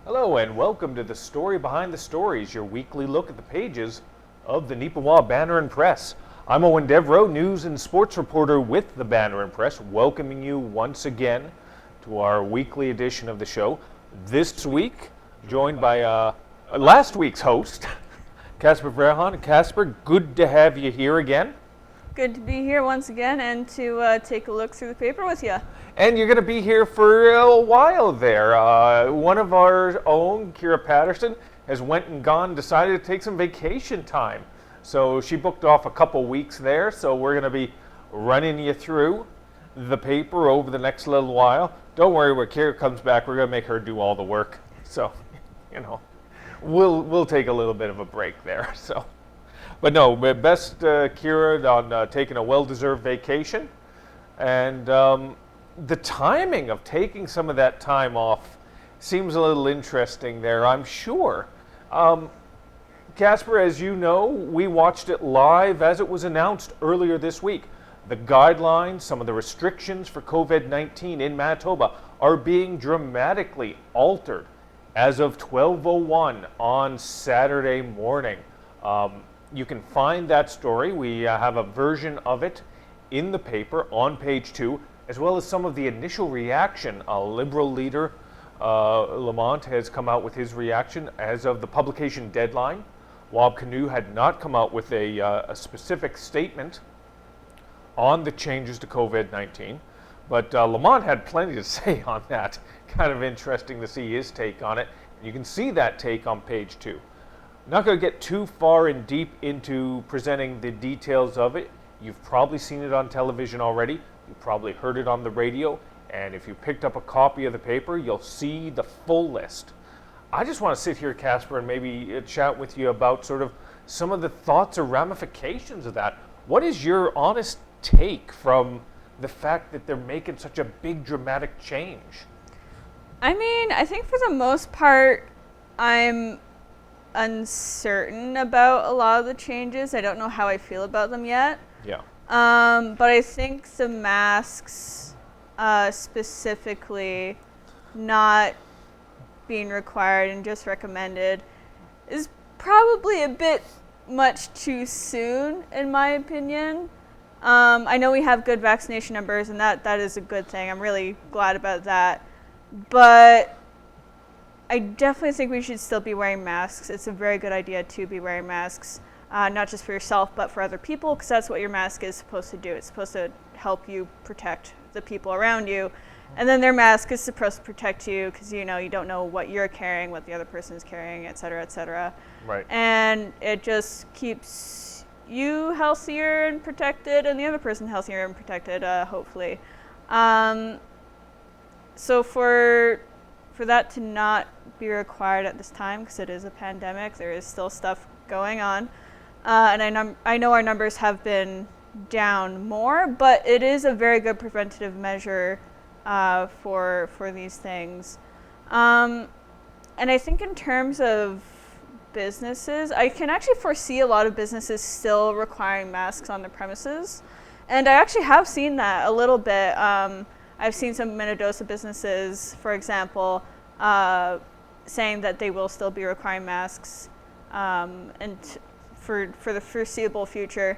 Hello and welcome to the Story Behind the Stories, your weekly look at the pages of the Neepawa Banner Press. I'm Eoin Devereux, news and sports reporter with the Banner Press, welcoming you once again to our weekly edition of the show. This week, joined by last week's host, Casper Wehrhahn. Casper, good to have you here again. Good to be here once again and to take a look through the paper with you. And you're going to be here for a while there. One of our own, Kira Patterson, has went and decided to take some vacation time. So she booked off a couple weeks there, so we're going to be running you through the paper over the next little while. Don't worry, when Kira comes back, we're going to make her do all the work. So, we'll take a little bit of a break there. So. But no, best Kira on taking a well-deserved vacation. And the timing of taking some of that time off seems a little interesting there, I'm sure. Casper, as you know, we watched it live as it was announced earlier this week. The guidelines, some of the restrictions for COVID-19 in Manitoba are being dramatically altered as of 12:01 on Saturday morning. You can find that story. We have a version of it in the paper on page 2, as well as some of the initial reaction. A Liberal leader, Lamont, has come out with his reaction as of the publication deadline. Wab Kinew had not come out with a specific statement on the changes to COVID-19, but Lamont had plenty to say on that. Kind of interesting to see his take on it. You can see that take on page 2. Not going to get too far and deep into presenting the details of it. You've probably seen it on television already. You've probably heard it on the radio. And if you picked up a copy of the paper, you'll see the full list. I just want to sit here, Casper, and maybe chat with you about sort of some of the thoughts or ramifications of that. What is your honest take from the fact that they're making such a big, dramatic change? I mean, I think for the most part, I'm uncertain about a lot of the changes. I don't know how I feel about them yet. Yeah. But I think the masks, specifically not being required and just recommended, is probably a bit much too soon, in my opinion. I know we have good vaccination numbers, and that is a good thing. I'm really glad about that. But I definitely think we should still be wearing masks. It's a very good idea to be wearing masks, not just for yourself, but for other people, because that's what your mask is supposed to do. It's supposed to help you protect the people around you. And then their mask is supposed to protect you because, you don't know what you're carrying, what the other person is carrying, et cetera, et cetera. Right. And it just keeps you healthier and protected and the other person healthier and protected, hopefully. So for that to not be required at this time, because it is a pandemic, there is still stuff going on. And I know our numbers have been down more, but it is a very good preventative measure for these things. And I think in terms of businesses, I can actually foresee a lot of businesses still requiring masks on their premises. And I actually have seen that a little bit. I've seen some Minnedosa businesses, for example, saying that they will still be requiring masks and for the foreseeable future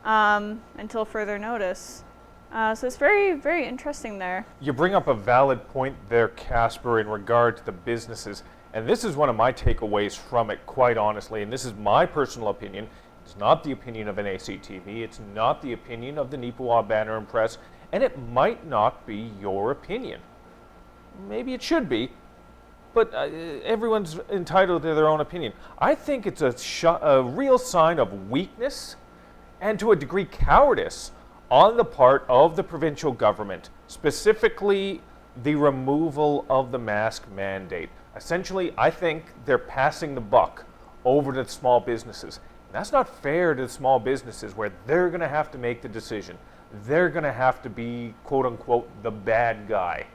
until further notice. So it's very, very interesting there. You bring up a valid point there, Casper, in regard to the businesses. And this is one of my takeaways from it, quite honestly. And this is my personal opinion. It's not the opinion of an ACTV. It's not the opinion of the Neepawa Banner Press. And it might not be your opinion. Maybe it should be. But everyone's entitled to their own opinion. I think it's a real sign of weakness and, to a degree, cowardice on the part of the provincial government, specifically the removal of the mask mandate. Essentially, I think they're passing the buck over to the small businesses. And that's not fair to the small businesses, where they're going to have to make the decision. They're going to have to be, quote unquote, the bad guy.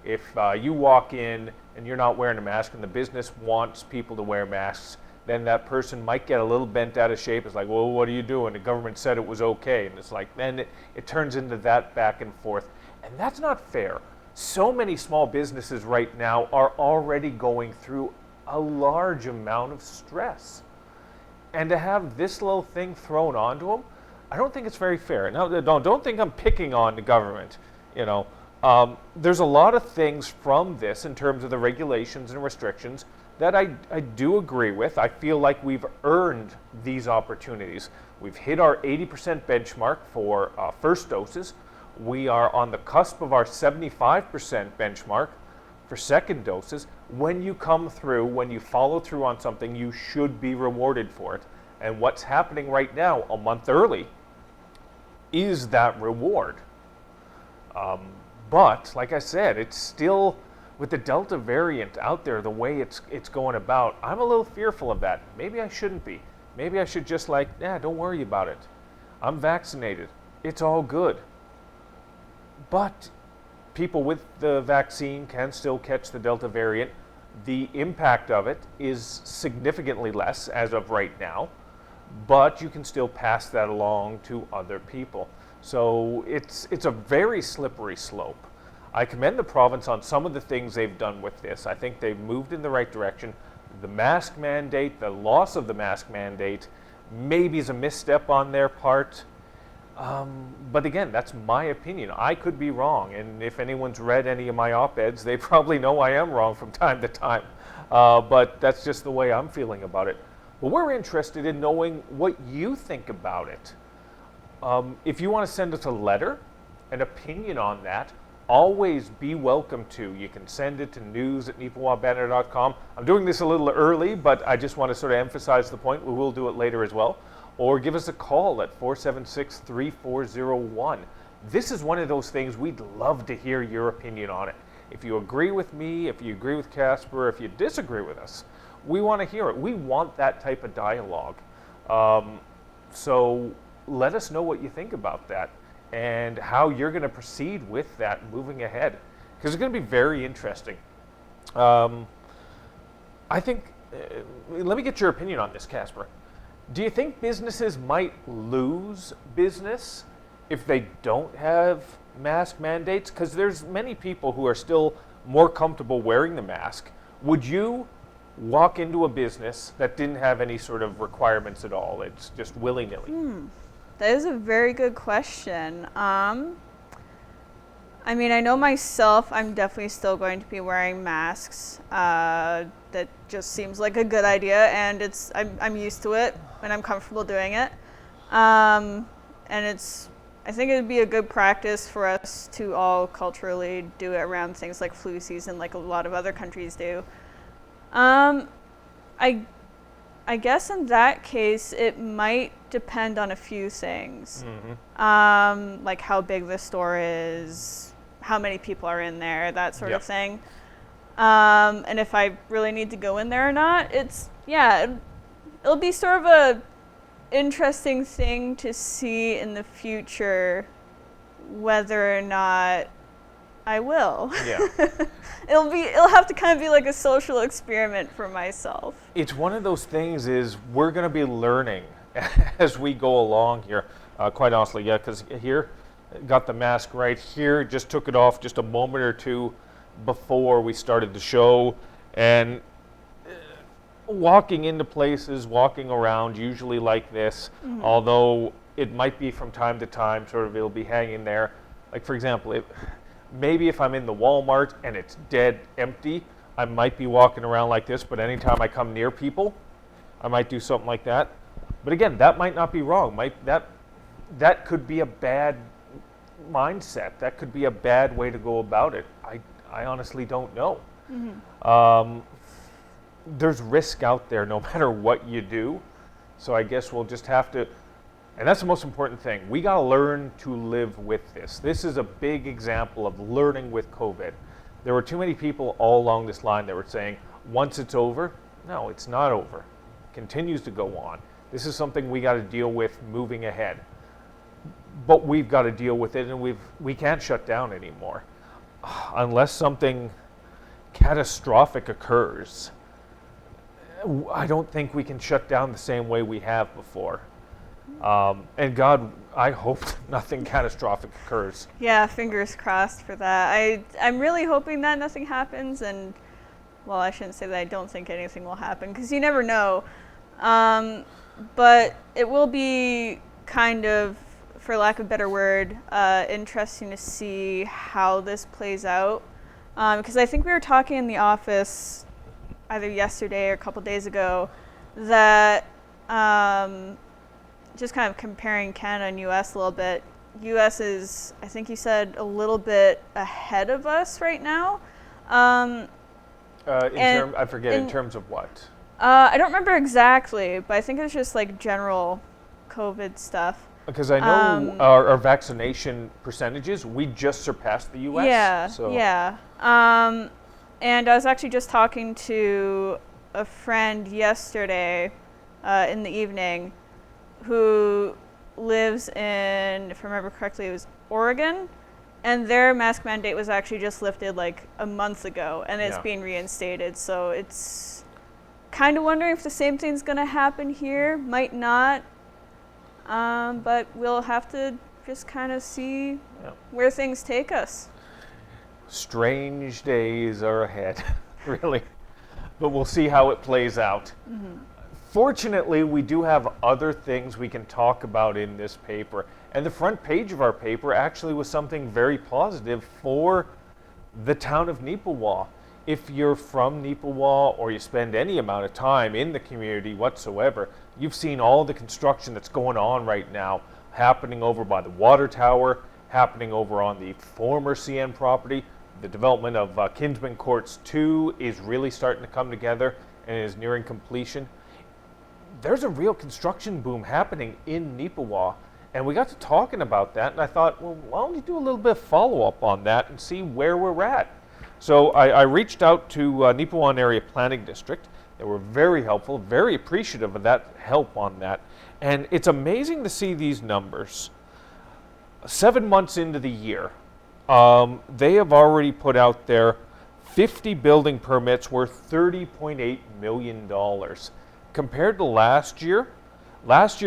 If you walk in and you're not wearing a mask and the business wants people to wear masks, then that person might get a little bent out of shape. It's like, well, what are you doing? The government said it was okay. And it's like, then it turns into that back and forth. And that's not fair. so many small businesses right now are already going through a large amount of stress. And to have this little thing thrown onto them, I don't think it's very fair. Now, don't think I'm picking on the government. There's a lot of things from this in terms of the regulations and restrictions that I do agree with. I feel like we've earned these opportunities. We've hit our 80% benchmark for first doses. We are on the cusp of our 75% benchmark for second doses. When you come through, when you follow through on something, you should be rewarded for it. And what's happening right now, a month early, is that reward. But, like I said, it's still, with the Delta variant out there, the way it's going about, I'm a little fearful of that. Maybe I shouldn't be. Maybe I should just don't worry about it. I'm vaccinated. It's all good. But people with the vaccine can still catch the Delta variant. The impact of it is significantly less as of right now, but you can still pass that along to other people. So it's a very slippery slope. I commend the province on some of the things they've done with this. I think they've moved in the right direction. The mask mandate, the loss of the mask mandate, maybe is a misstep on their part. But again, that's my opinion. I could be wrong, and if anyone's read any of my op-eds, they probably know I am wrong from time to time. But that's just the way I'm feeling about it. But we're interested in knowing what you think about it. If you want to send us a letter, an opinion on that, always be welcome to. You can send it to news@neepawabanner.com. I'm doing this a little early, but I just want to sort of emphasize the point. We will do it later as well. Or give us a call at 476-3401. This is one of those things we'd love to hear your opinion on it. If you agree with me, if you agree with Casper, if you disagree with us, we want to hear it. We want that type of dialogue. So let us know what you think about that and how you're going to proceed with that moving ahead, because it's going to be very interesting. I think, let me get your opinion on this, Casper. Do you think businesses might lose business if they don't have mask mandates? Because there's many people who are still more comfortable wearing the mask. Would you walk into a business that didn't have any sort of requirements at all? It's just willy-nilly. That is a very good question. I mean, I know myself, I'm definitely still going to be wearing masks. That just seems like a good idea, and I'm used to it, and I'm comfortable doing it. And I think it would be a good practice for us to all culturally do it around things like flu season, like a lot of other countries do. I guess in that case, it might depend on a few things. Like how big the store is, how many people are in there, that sort of thing. And if I really need to go in there or not, it'll be sort of a interesting thing to see in the future whether or not I will. Yeah. It'll have to kind of be like a social experiment for myself. It's one of those things is we're going to be learning as we go along here, quite honestly, because here, got the mask right here, just took it off just a moment or two before we started the show, and walking into places, walking around, usually like this, although it might be from time to time, sort of it'll be hanging there. Like for example, maybe if I'm in the Walmart and it's dead empty, I might be walking around like this, but anytime I come near people, I might do something like that. But again, that might not be wrong. That could be a bad mindset. That could be a bad way to go about it. I honestly don't know. There's risk out there no matter what you do. So I guess we'll just have to, and that's the most important thing. We got to learn to live with this. This is a big example of learning with COVID. There were too many people all along this line that were saying, once it's over, no, it's not over. It continues to go on. This is something we got to deal with moving ahead. But we've got to deal with it, and we can't shut down anymore. Unless something catastrophic occurs, I don't think we can shut down the same way we have before. And God, I hope nothing catastrophic occurs. Yeah, fingers crossed for that. I'm really hoping that nothing happens, and well, I shouldn't say that I don't think anything will happen, because you never know. But it will be kind of, for lack of a better word, interesting to see how this plays out. Because I think we were talking in the office either yesterday or a couple days ago that just kind of comparing Canada and US a little bit. US is, I think you said, a little bit ahead of us right now. I forget, in terms of what? I don't remember exactly, but I think it's just like general COVID stuff. Because I know our vaccination percentages, we just surpassed the US. Yeah, so. yeah. And I was actually just talking to a friend yesterday in the evening who lives in, if I remember correctly, it was Oregon. And their mask mandate was actually just lifted like a month ago, and it's being reinstated. So it's kind of wondering if the same thing's going to happen here. Might not. But we'll have to just kind of see where things take us. Strange days are ahead, really. But we'll see how it plays out. Mm-hmm. Fortunately, we do have other things we can talk about in this paper. And the front page of our paper actually was something very positive for the town of Neepawa. If you're from Neepawa or you spend any amount of time in the community whatsoever, you've seen all the construction that's going on right now, happening over by the water tower, happening over on the former CN property. The development of Kinsman Courts 2 is really starting to come together and is nearing completion. There's a real construction boom happening in Neepawa, and we got to talking about that, and I thought, well, why don't we do a little bit of follow-up on that and see where we're at? So I reached out to Neepawa Area Planning District. They were very helpful, very appreciative of that help on that. And it's amazing to see these numbers. 7 months into the year, they have already put out there 50 building permits worth $30.8 million. Compared to last year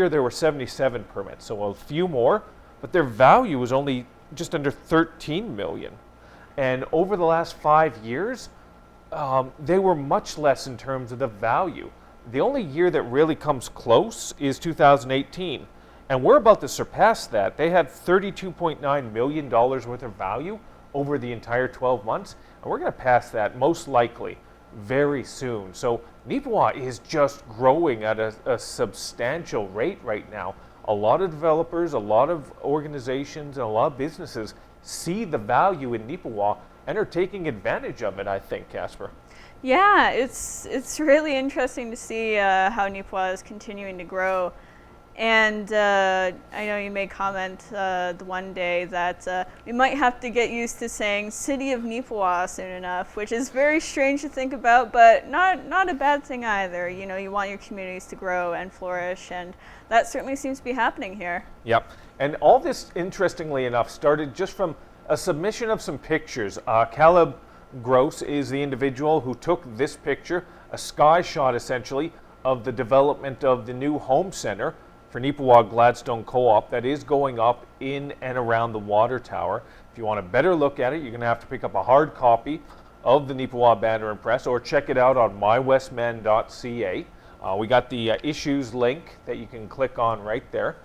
there were 77 permits, so a few more, but their value was only just under 13 million. And over the last 5 years, they were much less in terms of the value. The only year that really comes close is 2018. And we're about to surpass that. They had $32.9 million worth of value over the entire 12 months. And we're going to pass that most likely very soon. So Neepawa is just growing at a substantial rate right now. A lot of developers, a lot of organizations, and a lot of businesses see the value in Neepawa and are taking advantage of it, I think, Casper. Yeah, it's really interesting to see how Neepawa is continuing to grow. And I know you made comment the one day that we might have to get used to saying City of Neepawa soon enough, which is very strange to think about, but not a bad thing either. You know, you want your communities to grow and flourish, and that certainly seems to be happening here. Yep. And all this, interestingly enough, started just from a submission of some pictures. Caleb Gross is the individual who took this picture, a sky shot essentially, of the development of the new home center for Neepawa Gladstone Co-op that is going up in and around the water tower. If you want a better look at it, you're going to have to pick up a hard copy of the Neepawa Banner Press or check it out on mywestman.ca. We got the issues link that you can click on right there.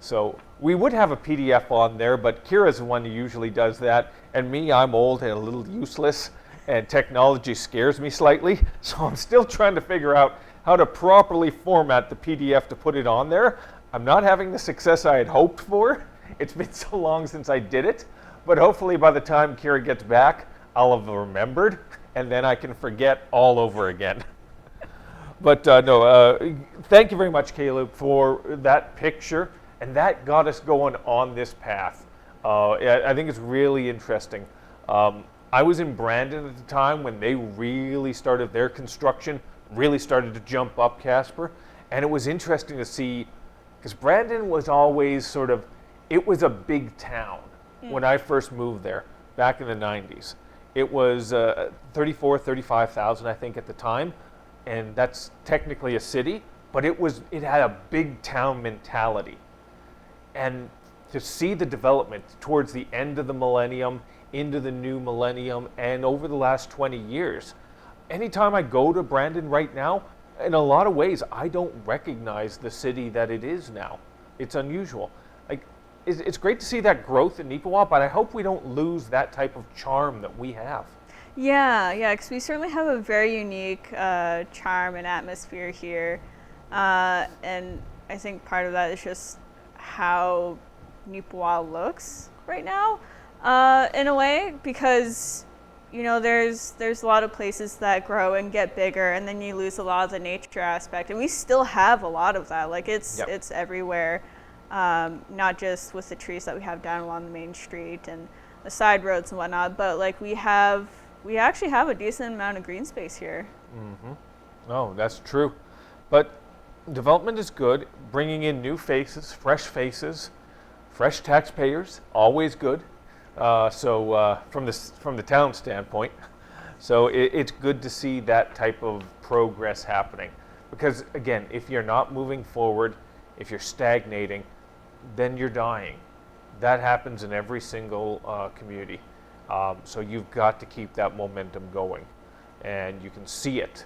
So we would have a PDF on there, but Kira's the one who usually does that. And me, I'm old and a little useless, and technology scares me slightly. So I'm still trying to figure out how to properly format the PDF to put it on there. I'm not having the success I had hoped for. It's been so long since I did it, but hopefully by the time Kira gets back, I'll have remembered, and then I can forget all over again. But thank you very much, Caleb, for that picture, and that got us going on this path. I think it's really interesting. I was in Brandon at the time when they really started their construction, really started to jump up, Casper. And it was interesting to see, because Brandon was always sort of, it was a big town when I first moved there back in the 90s. It was 35,000, I think, at the time. And that's technically a city, but it had a big town mentality. And to see the development towards the end of the millennium, into the new millennium, and over the last 20 years, anytime I go to Brandon right now, in a lot of ways, I don't recognize the city that it is now. It's unusual. Like, it's great to see that growth in Neepawa, but I hope we don't lose that type of charm that we have. Yeah, because we certainly have a very unique charm and atmosphere here. And I think part of that is just how Neepawa looks right now, in a way, because there's a lot of places that grow and get bigger, and then you lose a lot of the nature aspect, and we still have a lot of that. Like it's everywhere, not just with the trees that we have down along the main street and the side roads and whatnot, but like we actually have a decent amount of green space here. Mm-hmm. Oh, that's true, but development is good, bringing in new faces, fresh taxpayers, always good. So from the town standpoint, so it's good to see that type of progress happening. Because again, if you're not moving forward, if you're stagnating, then you're dying. That happens in every single community. So you've got to keep that momentum going, and you can see it.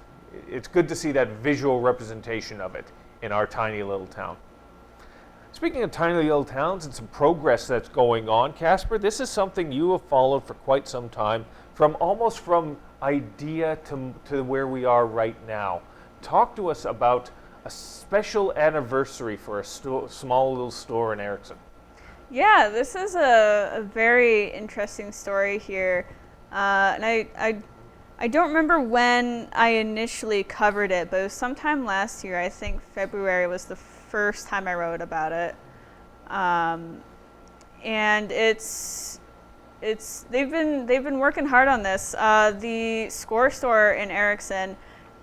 It's good to see that visual representation of it in our tiny little town. Speaking of tiny little towns and some progress that's going on, Casper, this is something you have followed for quite some time, almost from idea to where we are right now. Talk to us about a special anniversary for a small little store in Erickson. Yeah, this is a very interesting story here, and I don't remember when I initially covered it, but it was sometime last year. I think February was the first time I wrote about it, and they've been working hard on this. The Score store in Erickson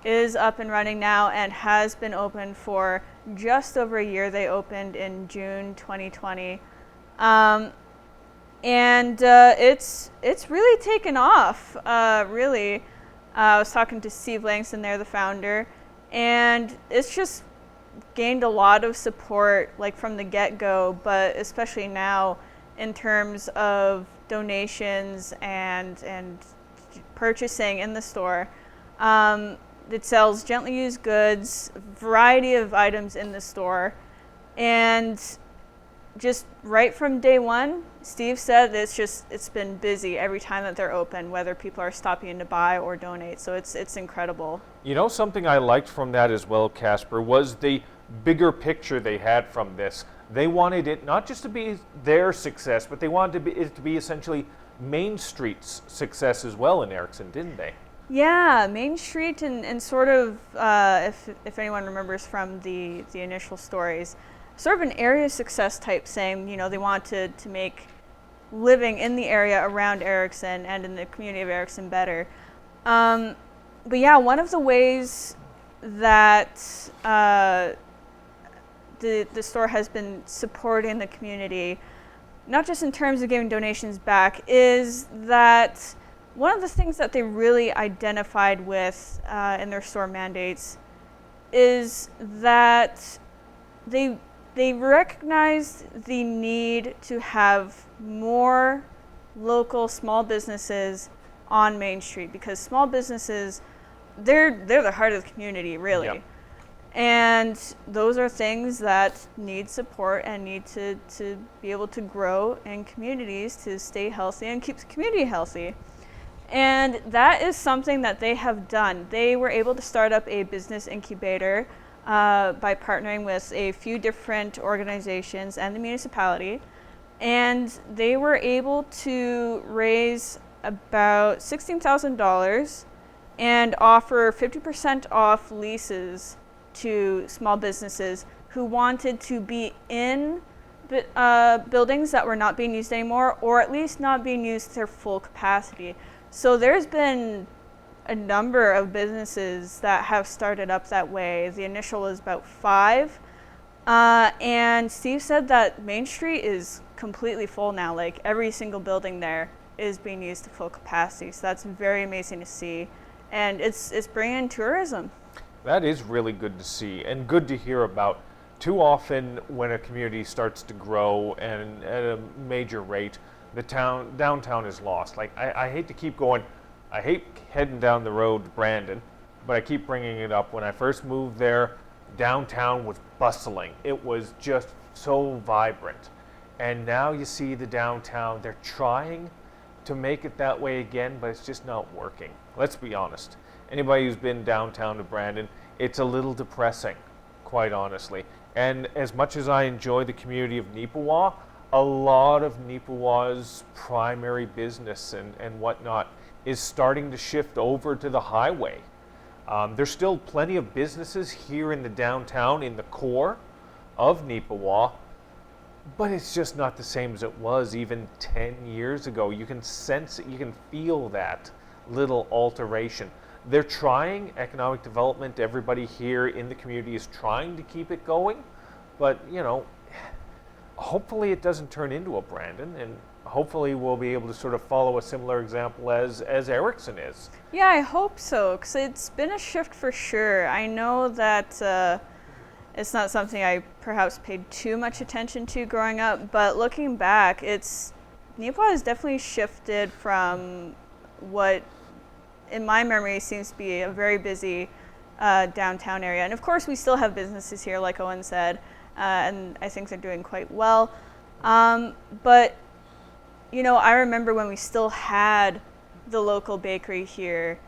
is up and running now and has been open for just over a year. They opened in June 2020, and it's really taken off. Really, I was talking to Steve Langston there, the founder, and it's just gained a lot of support, like from the get-go, but especially now in terms of donations and purchasing in the store. It sells gently used goods, variety of items in the store, and just right from day one, Steve said it's been busy every time that they're open, whether people are stopping in to buy or donate. So it's incredible. Something I liked from that as well, Casper, was the bigger picture they had from this. They wanted it not just to be their success, but they wanted it to be essentially Main Street's success as well in Erickson, didn't they? Yeah, Main Street and sort of, if anyone remembers from the initial stories, sort of an area success type saying, they want to make living in the area around Erickson and in the community of Erickson better. But yeah, one of the ways that the store has been supporting the community, not just in terms of giving donations back, is that one of the things that they really identified with in their store mandates is that they recognized the need to have more local small businesses on Main Street, because small businesses, they're the heart of the community, really. Yep. And those are things that need support and need to be able to grow in communities to stay healthy and keep the community healthy. And that is something that they have done. They were able to start up a business incubator by partnering with a few different organizations and the municipality. And they were able to raise about $16,000 and offer 50% off leases to small businesses who wanted to be in buildings that were not being used anymore, or at least not being used to their full capacity. So there's been a number of businesses that have started up that way. The initial was about 5. And Steve said that Main Street is completely full now. Like every single building there is being used to full capacity. So that's very amazing to see. And it's bringing in tourism. That is really good to see and good to hear about. Too often when a community starts to grow and at a major rate, the downtown is lost. Like I hate to keep going, I hate heading down the road to Brandon, but I keep bringing it up. When I first moved there, downtown was bustling. It was just so vibrant. And now you see the downtown, they're trying to make it that way again, but it's just not working. Let's be honest. Anybody who's been downtown to Brandon, it's a little depressing, quite honestly. And as much as I enjoy the community of Neepawa, a lot of Neepawa's primary business and whatnot is starting to shift over to the highway. There's still plenty of businesses here in the downtown, in the core of Neepawa, but it's just not the same as it was even 10 years ago. You can sense it, you can feel that little alteration. They're trying economic development. Everybody here in the community is trying to keep it going, but hopefully it doesn't turn into a Brandon, and hopefully we'll be able to sort of follow a similar example as Erickson is. Yeah, I hope so, because it's been a shift for sure. I know that it's not something I perhaps paid too much attention to growing up, but looking back, Neepawa has definitely shifted from what in my memory seems to be a very busy downtown area. And of course we still have businesses here, like Eoin said, and I think they're doing quite well. But I remember when we still had the local bakery here,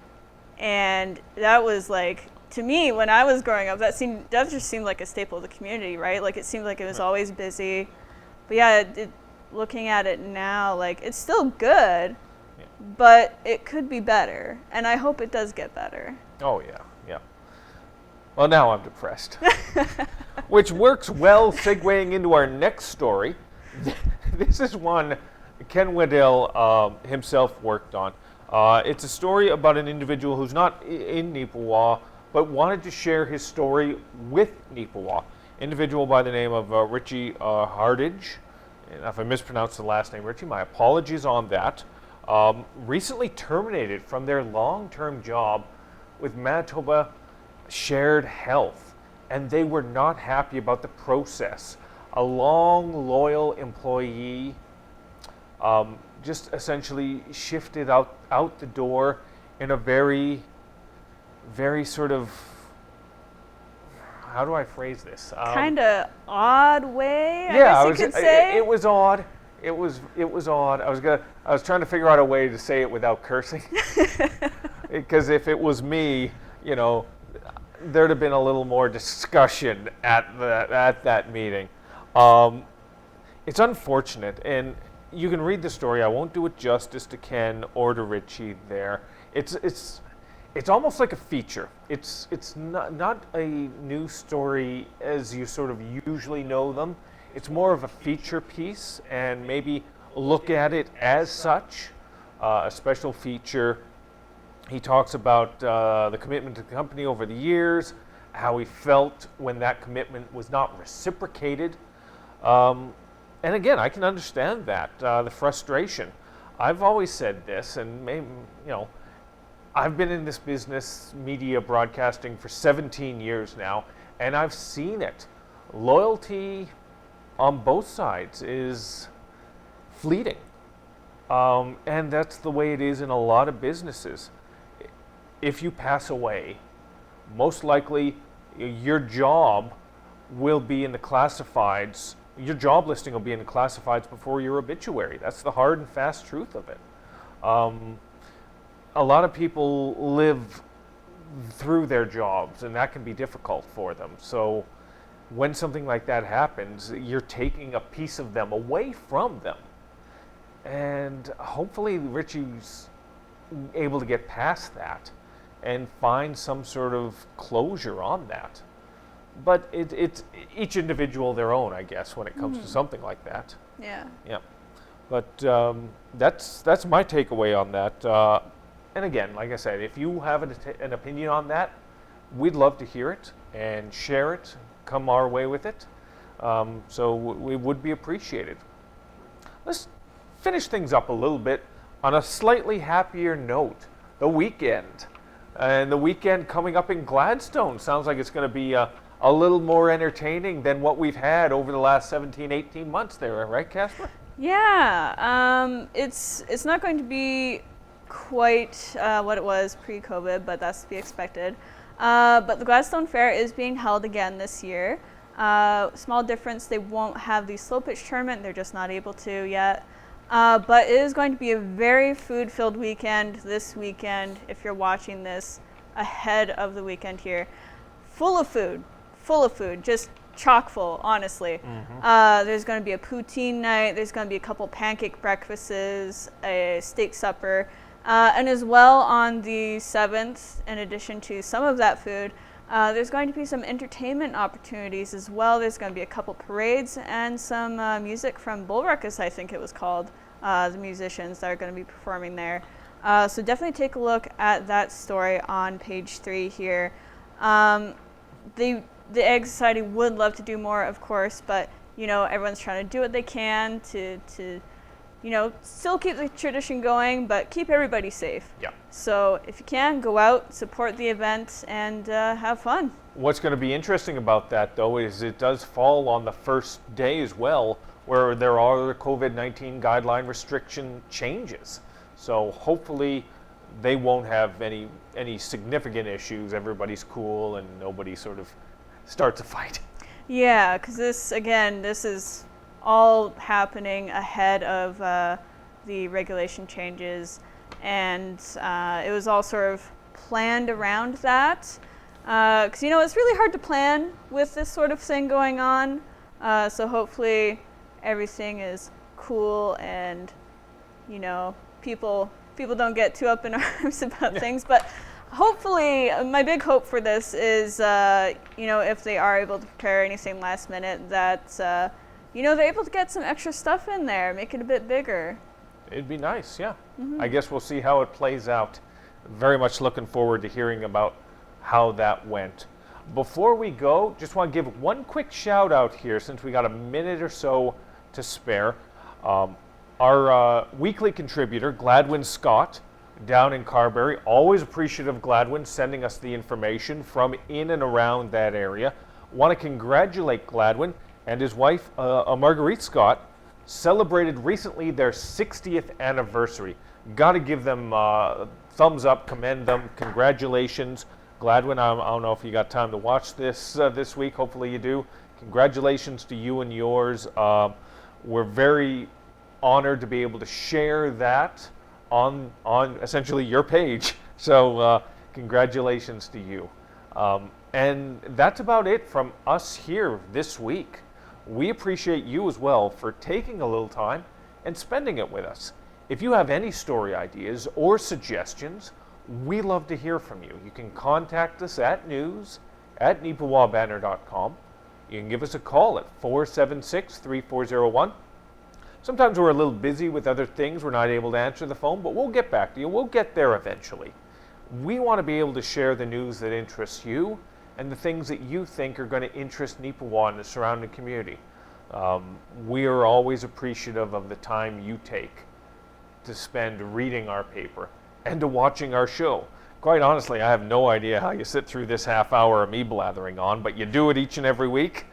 and that was like, to me, when I was growing up, that just seemed like a staple of the community, right? Like it seemed like it was always busy. But yeah, looking at it now, like it's still good, but it could be better, and I hope it does get better. Oh yeah. Well, now I'm depressed. Which works well segueing into our next story. This is one Ken Waddell himself worked on. It's a story about an individual who's not in Neepawa, but wanted to share his story with Neepawa. Individual by the name of Richie Hardage. And if I mispronounced the last name, Richie, my apologies on that. Recently terminated from their long-term job with Manitoba Shared Health, and they were not happy about the process. A long, loyal employee just essentially shifted out the door in a very, very sort of, how do I phrase this? Kind of odd way, I yeah, guess you could say. It was odd. It was odd. I was trying to figure out a way to say it without cursing, because if it was me, there'd have been a little more discussion at that meeting. It's unfortunate, and you can read the story. I won't do it justice to Ken or to Richie there. It's almost like a feature. It's not a news story as you sort of usually know them. It's more of a feature piece, and maybe look at it as such, a special feature. He talks about the commitment to the company over the years, how he felt when that commitment was not reciprocated. And again, I can understand that, the frustration. I've always said this, and maybe, I've been in this business, media broadcasting, for 17 years now, and I've seen it. Loyalty on both sides is fleeting. And that's the way it is in a lot of businesses. If you pass away, most likely your job will be in the classifieds. Your job listing will be in the classifieds before your obituary. That's the hard and fast truth of it. A lot of people live through their jobs, and that can be difficult for them. So when something like that happens, you're taking a piece of them away from them. And hopefully Richie's able to get past that and find some sort of closure on that. But it's each individual their own, I guess, when it comes to something like that. Yeah. Yeah. But that's my takeaway on that. And again, like I said, if you have an opinion on that, we'd love to hear it and share it. Come our way with it. So we would be appreciated. Let's finish things up a little bit on a slightly happier note. The weekend. And the weekend coming up in Gladstone sounds like it's going to be a little more entertaining than what we've had over the last 17, 18 months there, right, Casper? Yeah, it's not going to be quite what it was pre-COVID, but that's to be expected. But the Gladstone Fair is being held again this year. Small difference, they won't have the slow pitch tournament, they're just not able to yet. But it is going to be a very food-filled weekend this weekend, if you're watching this ahead of the weekend here. Full of food, just chock full, honestly. There's going to be a poutine night, there's going to be a couple pancake breakfasts, a steak supper, and as well on the 7th, in addition to some of that food, there's going to be some entertainment opportunities as well. There's going to be a couple parades and some music from Bull Ruckus, I think it was called, the musicians that are going to be performing there. So definitely take a look at that story on page 3 here. The Egg Society would love to do more, of course, but everyone's trying to do what they can to still keep the tradition going, but keep everybody safe. Yeah. So if you can, go out, support the event, and have fun. What's going to be interesting about that, though, is it does fall on the first day as well, where there are COVID-19 guideline restriction changes. So hopefully they won't have any significant issues. Everybody's cool and nobody sort of starts a fight. Yeah, because this is all happening ahead of the regulation changes, and it was all sort of planned around that. Because it's really hard to plan with this sort of thing going on. So hopefully everything is cool and people don't get too up in arms about things. But hopefully, my big hope for this is if they are able to prepare anything last minute, that they're able to get some extra stuff in there, make it a bit bigger. It'd be nice, yeah. I guess we'll see how it plays out. Very much looking forward to hearing about how that went. Before we go, just want to give one quick shout out here, since we got a minute or so to spare. Our weekly contributor, Gladwin Scott, down in Carberry, always appreciative of Gladwin sending us the information from in and around that area. Want to congratulate Gladwin and his wife, Marguerite Scott, celebrated recently their 60th anniversary. Got to give them thumbs up, commend them, congratulations. Gladwin, I don't know if you got time to watch this this week. Hopefully you do. Congratulations to you and yours. We're very honored to be able to share that on essentially your page. So congratulations to you. And that's about it from us here this week. We appreciate you as well for taking a little time and spending it with us. If you have any story ideas or suggestions, we love to hear from you. You can contact us at news@neepawabanner.com. You can give us a call at 476-3401. Sometimes we're a little busy with other things. We're not able to answer the phone, but we'll get back to you. We'll get there eventually. We want to be able to share the news that interests you and the things that you think are going to interest Neepawa and the surrounding community. We are always appreciative of the time you take to spend reading our paper and to watching our show. Quite honestly, I have no idea how you sit through this half hour of me blathering on, but you do it each and every week,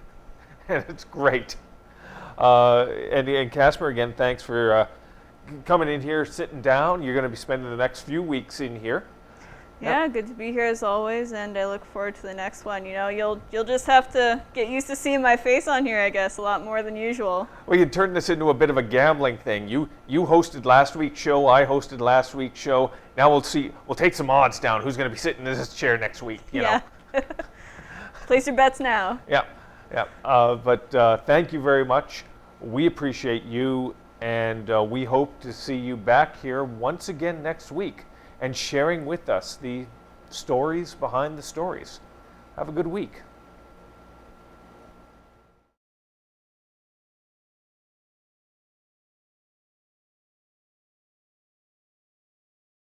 and it's great. And Casper, again, thanks for coming in here, sitting down. You're going to be spending the next few weeks in here. Yeah, Yep. good to be here as always, and I look forward to the next one. You'll just have to get used to seeing my face on here, I guess, a lot more than usual. Well, you turned this into a bit of a gambling thing. You hosted last week's show, I hosted last week's show. Now we'll take some odds down. Who's going to be sitting in this chair next week? You know? Place your bets now. Yeah. But thank you very much. We appreciate you, and we hope to see you back here once again next week and sharing with us the stories behind the stories. Have a good week.